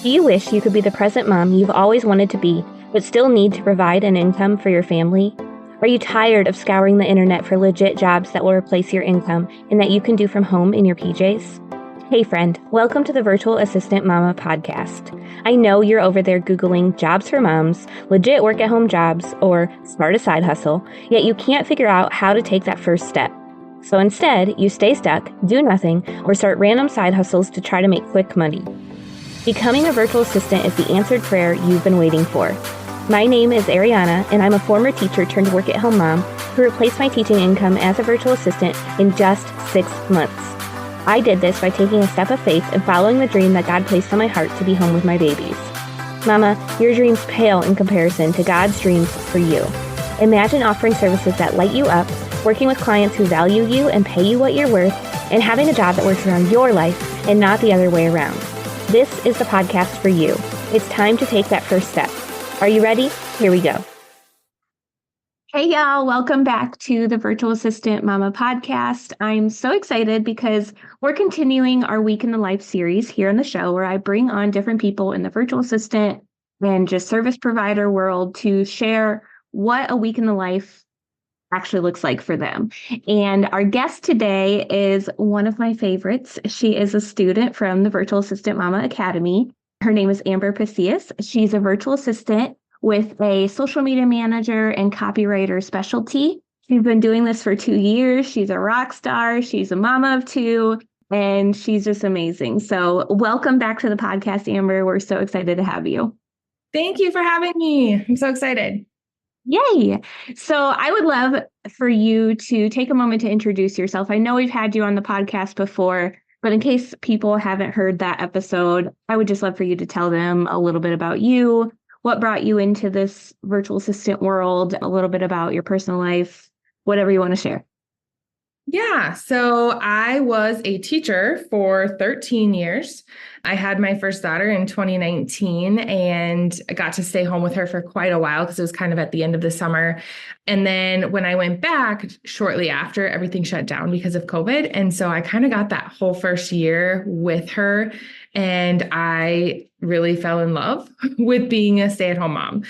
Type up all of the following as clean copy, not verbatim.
Do you wish you could be the present mom you've always wanted to be, but still need to provide an income for your family? Are you tired of scouring the internet for legit jobs that will replace your income and that you can do from home in your PJs? Hey friend, welcome to the Virtual Assistant Mama podcast. I know you're over there Googling jobs for moms, legit work at home jobs, or start a side hustle, yet you can't figure out how to take that first step. So instead, you stay stuck, do nothing, or start random side hustles to try to make quick money. Becoming a virtual assistant is the answered prayer you've been waiting for. My name is Ariana, and I'm a former teacher turned work-at-home mom who replaced my teaching income as a virtual assistant in just 6 months. I did this by taking a step of faith and following the dream that God placed on my heart to be home with my babies. Mama, your dreams pale in comparison to God's dreams for you. Imagine offering services that light you up, working with clients who value you and pay you what you're worth, and having a job that works around your life and not the other way around. This is the podcast for you. It's time to take that first step. Are you ready? Here we go. Hey y'all, welcome back to the Virtual Assistant Mama podcast. I'm so excited because we're continuing our Week in the Life series here on the show where I bring on different people in the virtual assistant and just service provider world to share what a week in the life actually looks like for them. And our guest today is one of my favorites. She is a student from the Virtual Assistant Mama Academy. Her name is Pasillas. She's a virtual assistant with a social media manager and copywriter specialty. She's been doing this for 2 years. She's a rock star. She's a mama of 2, and she's just amazing. So welcome back to the podcast, Amber. We're so excited to have you. Thank you for having me. I'm so excited. Yay. So I would love for you to take a moment to introduce yourself. I know we've had you on the podcast before, but in case people haven't heard that episode, I would just love for you to tell them a little bit about you, what brought you into this virtual assistant world, a little bit about your personal life, whatever you want to share. Yeah, so I was a teacher for 13 years. I had my first daughter in 2019 and I got to stay home with her for quite a while because it was kind of at the end of the summer. And then when I went back shortly after, everything shut down because of COVID. And so I kind of got that whole first year with her and I really fell in love with being a stay-at-home mom.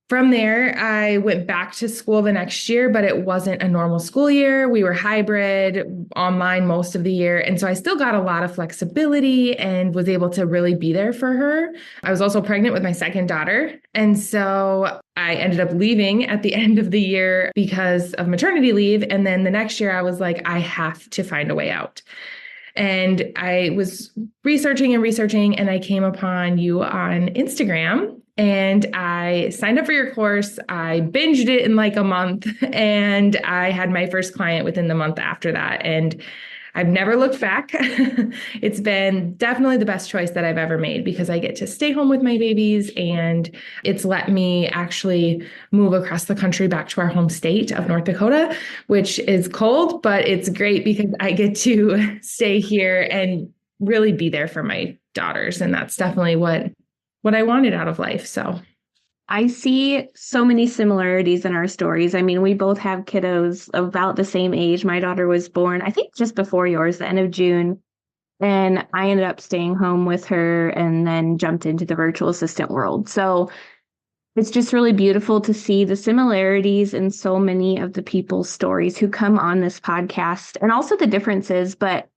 From there, I went back to school the next year, but it wasn't a normal school year. We were hybrid, online most of the year. And so I still got a lot of flexibility and was able to really be there for her. I was also pregnant with my second daughter. And so I ended up leaving at the end of the year because of maternity leave. And then the next year I was like, I have to find a way out. And I was researching and I came upon you on Instagram. And I signed up for your course. I binged it in like a month and I had my first client within the month after that. And I've never looked back. It's been definitely the best choice that I've ever made because I get to stay home with my babies and it's let me actually move across the country back to our home state of North Dakota, which is cold, but it's great because I get to stay here and really be there for my daughters. And that's definitely what I wanted out of life. So I see so many similarities in our stories. I mean, we both have kiddos about the same age. My daughter was born, I think, just before yours, the end of June. And I ended up staying home with her and then jumped into the virtual assistant world. So it's just really beautiful to see the similarities in so many of the people's stories who come on this podcast and also the differences. But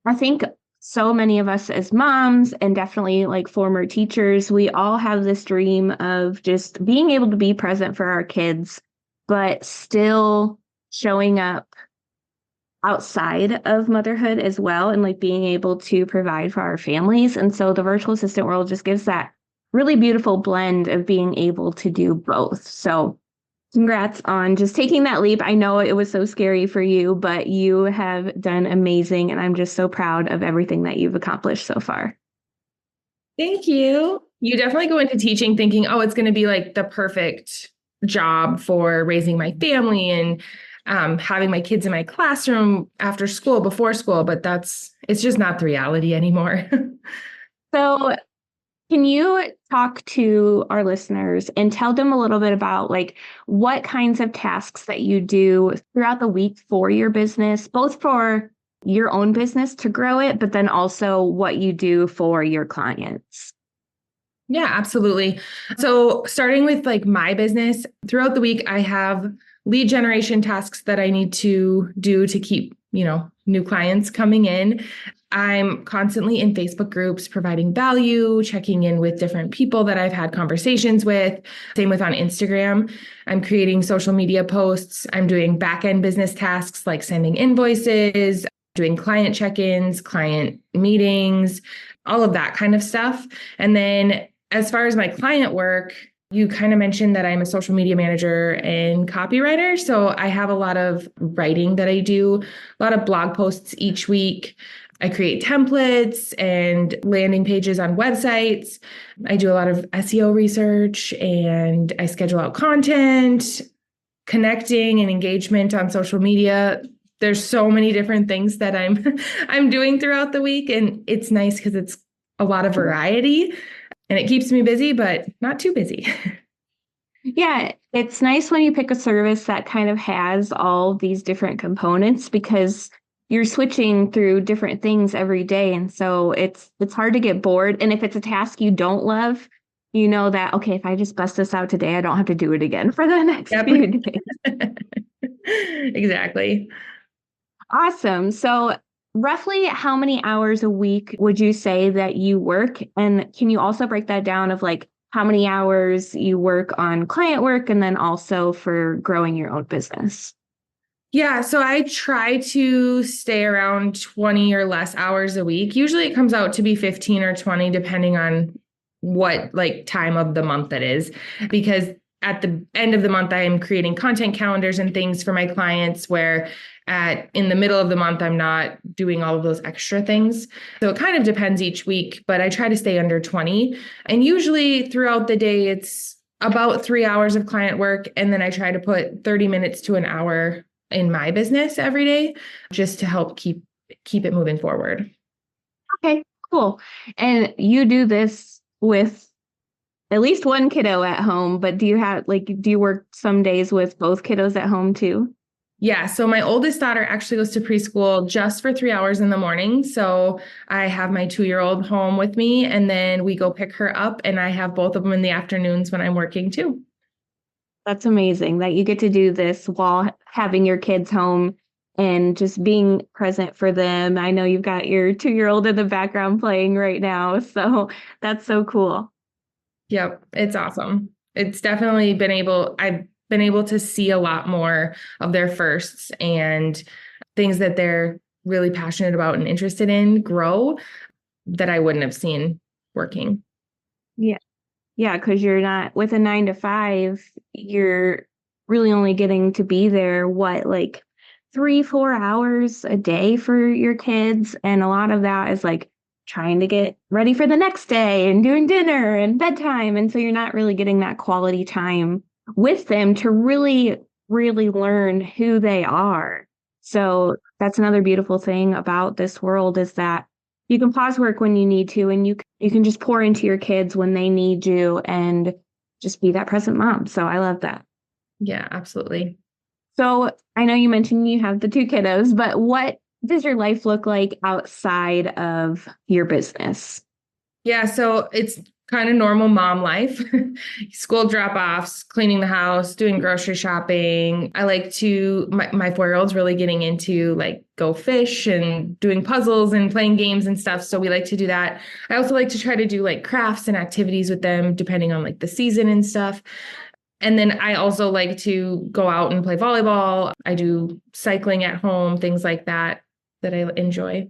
I think so many of us as moms and definitely like former teachers, we all have this dream of just being able to be present for our kids, but still showing up outside of motherhood as well and like being able to provide for our families. And so the virtual assistant world just gives that really beautiful blend of being able to do both. So congrats on just taking that leap. I know it was so scary for you, but you have done amazing. And I'm just so proud of everything that you've accomplished so far. thank you. You definitely go into teaching thinking, oh, it's going to be like the perfect job for raising my family and having my kids in my classroom after school, before school, but it's just not the reality anymore. So can you talk to our listeners and tell them a little bit about like what kinds of tasks that you do throughout the week for your business, both for your own business to grow it, but then also what you do for your clients? Yeah, absolutely. So starting with like my business, throughout the week, I have lead generation tasks that I need to do to keep, new clients coming in. I'm constantly in Facebook groups providing value, checking in with different people that I've had conversations with. Same with on Instagram. I'm creating social media posts. I'm doing back end business tasks like sending invoices, doing client check-ins, client meetings, all of that kind of stuff. And then as far as my client work, you kind of mentioned that I'm a social media manager and copywriter. So I have a lot of writing that I do, a lot of blog posts each week. I create templates and landing pages on websites. I do a lot of SEO research and I schedule out content, connecting and engagement on social media. There's so many different things that I'm I'm doing throughout the week, and it's nice because it's a lot of variety and it keeps me busy, but not too busy. Yeah, it's nice when you pick a service that kind of has all these different components because you're switching through different things every day. And so it's hard to get bored. And if it's a task you don't love, you know that, okay, if I just bust this out today, I don't have to do it again for the next Yep. few days. Exactly. Awesome. So roughly how many hours a week would you say that you work? And can you also break that down of like how many hours you work on client work and then also for growing your own business? Yeah, so I try to stay around 20 or less hours a week. Usually it comes out to be 15 or 20, depending on what like time of the month it is. Because at the end of the month, I am creating content calendars and things for my clients where in the middle of the month, I'm not doing all of those extra things. So it kind of depends each week, but I try to stay under 20. And usually throughout the day, it's about 3 hours of client work. And then I try to put 30 minutes to an hour in my business every day just to help keep it moving forward. Okay, cool. And you do this with at least one kiddo at home, but do you work some days with both kiddos at home too? Yeah, so my oldest daughter actually goes to preschool just for 3 hours in the morning. So I have my 2-year-old home with me, and then we go pick her up, and I have both of them in the afternoons when I'm working too. That's amazing that you get to do this while having your kids home and just being present for them. I know you've got your 2-year-old in the background playing right now, so that's so cool. Yep, it's awesome. I've been able to see a lot more of their firsts and things that they're really passionate about and interested in grow that I wouldn't have seen working. Yeah. Yeah, because you're not with a 9 to 5, you're really only getting to be there, what, like 3, 4 hours a day for your kids. And a lot of that is like trying to get ready for the next day and doing dinner and bedtime. And so you're not really getting that quality time with them to really, really learn who they are. So that's another beautiful thing about this world is that you can pause work when you need to, and you can just pour into your kids when they need you and just be that present mom. So I love that. Yeah, absolutely. So I know you mentioned you have the 2 kiddos, but what does your life look like outside of your business? Yeah, so it's kind of normal mom life. School drop-offs, cleaning the house, doing grocery shopping. I like to my 4-year-old's really getting into like go fish and doing puzzles and playing games and stuff. So we like to do that. I also like to try to do like crafts and activities with them depending on like the season and stuff. And then I also like to go out and play volleyball. I do cycling at home, things like that I enjoy.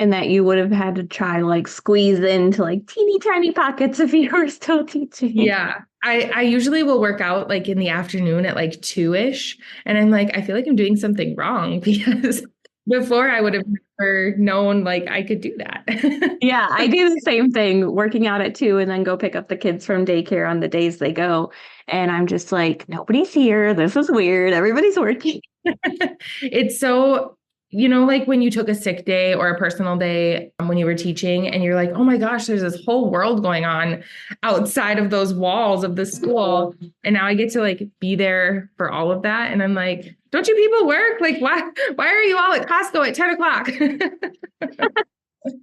And that you would have had to try like squeeze into like teeny tiny pockets if you were still teaching. Yeah. I usually will work out like in the afternoon at like 2-ish. And I'm like, I feel like I'm doing something wrong because before I would have never known like I could do that. Yeah, I do the same thing, working out at 2 and then go pick up the kids from daycare on the days they go. And I'm just like, nobody's here. This is weird. Everybody's working. It's so, like when you took a sick day or a personal day when you were teaching and you're like, oh my gosh, there's this whole world going on outside of those walls of the school. And now I get to like be there for all of that. And I'm like, don't you people work? Like, why are you all at Costco at 10 o'clock?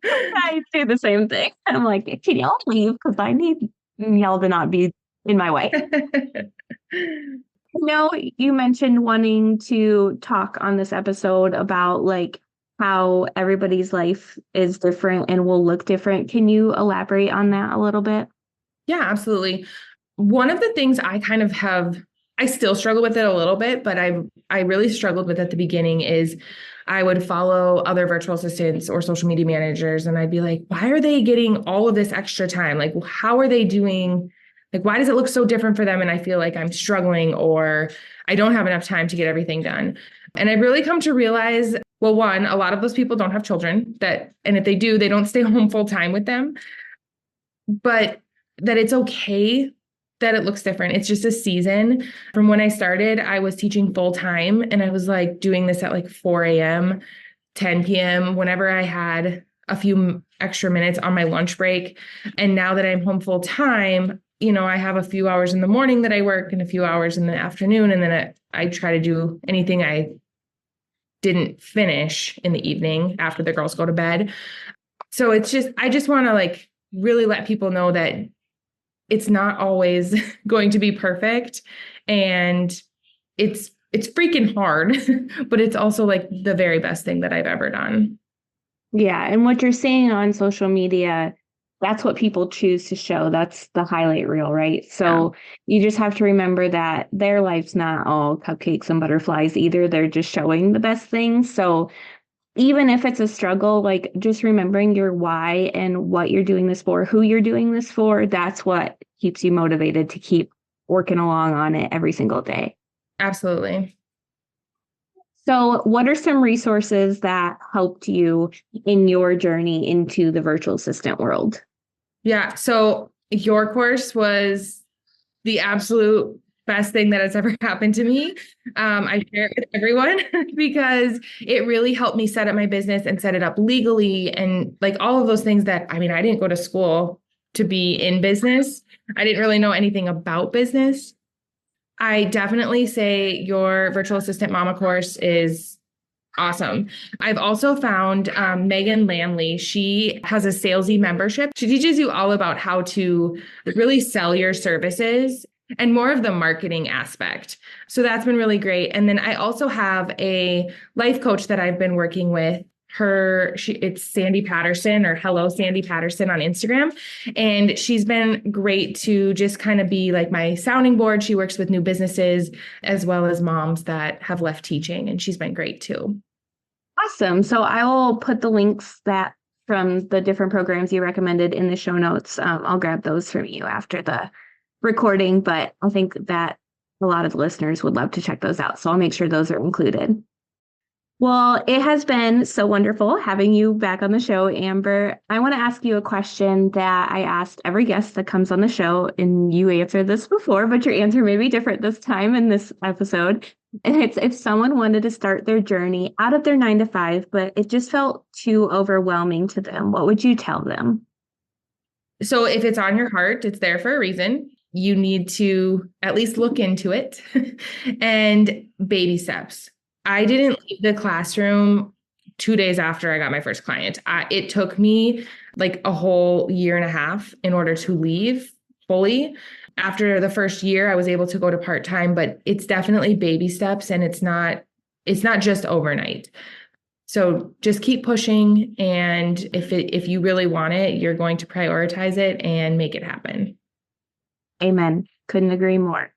I do the same thing. I'm like, can y'all leave? Because I need y'all to not be in my way. No, you mentioned wanting to talk on this episode about like how everybody's life is different and will look different. Can you elaborate on that a little bit? Yeah, absolutely. One of the things I still struggle with it a little bit, but I really struggled with at the beginning is I would follow other virtual assistants or social media managers and I'd be like, why are they getting all of this extra time? Like, how are they doing? Like, why does it look so different for them? And I feel like I'm struggling or I don't have enough time to get everything done. And I've really come to realize, well, one, a lot of those people don't have children and if they do, they don't stay home full time with them, but that it's okay that it looks different. It's just a season. From when I started, I was teaching full time and I was like doing this at like 4 a.m., 10 p.m., whenever I had a few extra minutes on my lunch break. And now that I'm home full time, I have a few hours in the morning that I work and a few hours in the afternoon. And then I try to do anything I didn't finish in the evening after the girls go to bed. So I just want to like really let people know that it's not always going to be perfect and it's freaking hard, but it's also like the very best thing that I've ever done. Yeah. And what you're seeing on social media, that's what people choose to show. That's the highlight reel, right? Yeah, So you just have to remember that their life's not all cupcakes and butterflies either. They're just showing the best things. So even if it's a struggle, like just remembering your why and what you're doing this for, who you're doing this for, that's what keeps you motivated to keep working along on it every single day. absolutely. So, what are some resources that helped you in your journey into the virtual assistant world? Yeah. So your course was the absolute best thing that has ever happened to me. I share it with everyone because it really helped me set up my business and set it up legally and like all of those things that, I mean, I didn't go to school to be in business. I didn't really know anything about business. I definitely say your virtual assistant mama course is awesome. I've also found Megan Lamley. She has a salesy membership. She teaches you all about how to really sell your services and more of the marketing aspect. So that's been really great. And then I also have a life coach that I've been working with. It's Sandy Patterson or Hello Sandy Patterson on Instagram. And she's been great to just kind of be like my sounding board. She works with new businesses as well as moms that have left teaching. And she's been great too. Awesome. So, I will put the links that from the different programs you recommended in the show notes. I'll grab those from you after the recording, but I think that a lot of the listeners would love to check those out. So, I'll make sure those are included. Well, it has been so wonderful having you back on the show, Amber. I want to ask you a question that I asked every guest that comes on the show, and you answered this before, but your answer may be different this time in this episode. And it's if someone wanted to start their journey out of their 9 to 5, but it just felt too overwhelming to them, what would you tell them? So if it's on your heart, it's there for a reason. You need to at least look into it and baby steps. I didn't leave the classroom 2 days after I got my first client. It took me like a whole year and a half in order to leave fully. After the first year, I was able to go to part-time, but it's definitely baby steps and it's not just overnight. So just keep pushing. And if you really want it, you're going to prioritize it and make it happen. Amen. Couldn't agree more.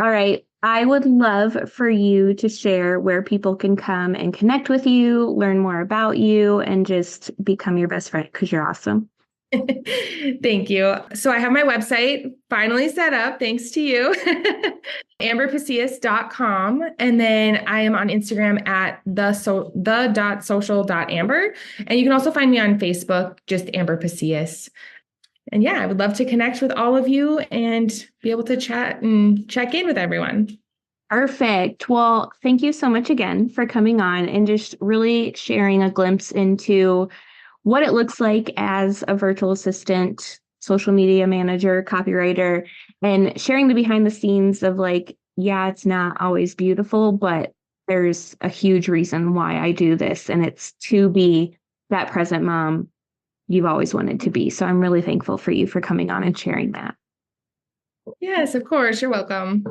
All right. I would love for you to share where people can come and connect with you, learn more about you, and just become your best friend because you're awesome. Thank you. So I have my website finally set up, thanks to you, amberpasillas.com. And then I am on Instagram at the.social.amber. And you can also find me on Facebook, just Amber Pasillas. And yeah, I would love to connect with all of you and be able to chat and check in with everyone. Perfect. Well, thank you so much again for coming on and just really sharing a glimpse into what it looks like as a virtual assistant, social media manager, copywriter, and sharing the behind the scenes of like, yeah, it's not always beautiful, but there's a huge reason why I do this. And it's to be that present mom you've always wanted to be. So I'm really thankful for you for coming on and sharing that. Yes, of course. You're welcome.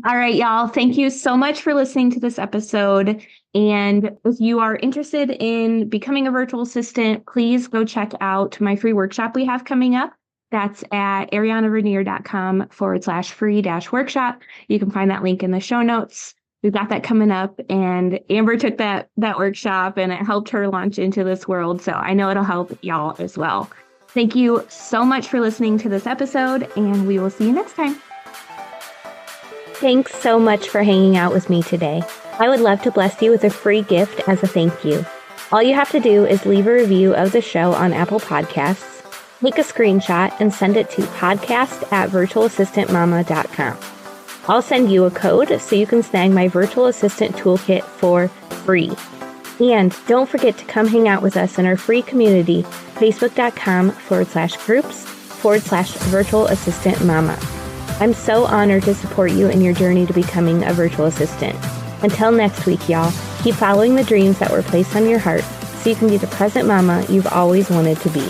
All right, y'all. Thank you so much for listening to this episode. And if you are interested in becoming a virtual assistant, please go check out my free workshop we have coming up. That's at arianavernier.com/free-workshop. You can find that link in the show notes. We've got that coming up, and Amber took that workshop and it helped her launch into this world. So I know it'll help y'all as well. Thank you so much for listening to this episode, and we will see you next time. Thanks so much for hanging out with me today. I would love to bless you with a free gift as a thank you. All you have to do is leave a review of the show on Apple Podcasts, take a screenshot, and send it to podcast@virtualassistantmama.com. I'll send you a code so you can snag my virtual assistant toolkit for free. And don't forget to come hang out with us in our free community, facebook.com/groups/virtualassistantmama. I'm so honored to support you in your journey to becoming a virtual assistant. Until next week, y'all, keep following the dreams that were placed on your heart so you can be the present mama you've always wanted to be.